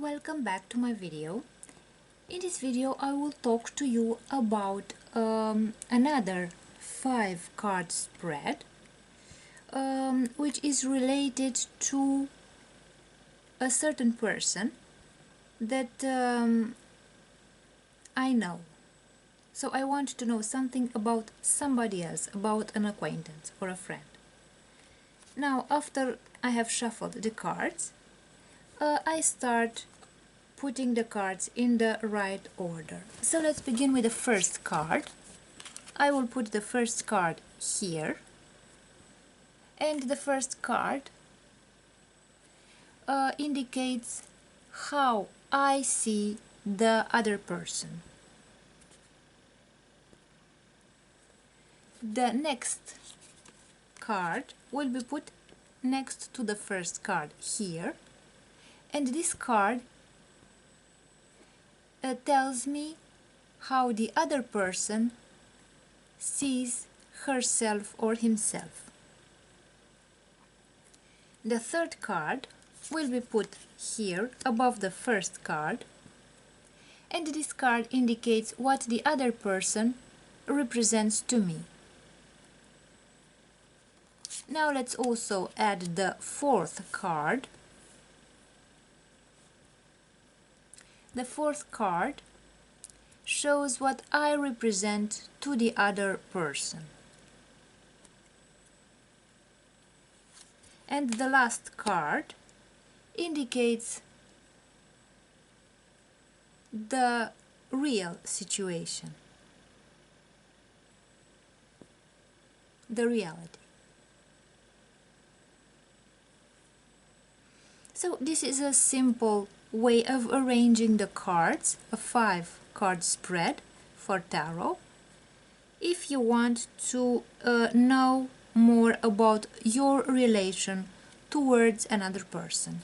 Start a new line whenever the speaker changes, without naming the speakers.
Welcome back to my video. In this video I will talk to you about another 5-card spread which is related to a certain person that I know. So I want to know something about somebody else, about an acquaintance or a friend. Now, after I have shuffled the cards, I start putting the cards in the right order. So let's begin with the first card. I will put the first card here, and the first card indicates how I see the other person. The next card will be put next to the first card here, and this card tells me how the other person sees herself or himself. The third card will be put here above the first card, and this card indicates what the other person represents to me. Now let's also add the fourth card. The fourth card shows what I represent to the other person. And the last card indicates the real situation, the reality. So this is a simple way of arranging the cards, a 5-card spread for tarot. If you want to know more about your relation towards another person.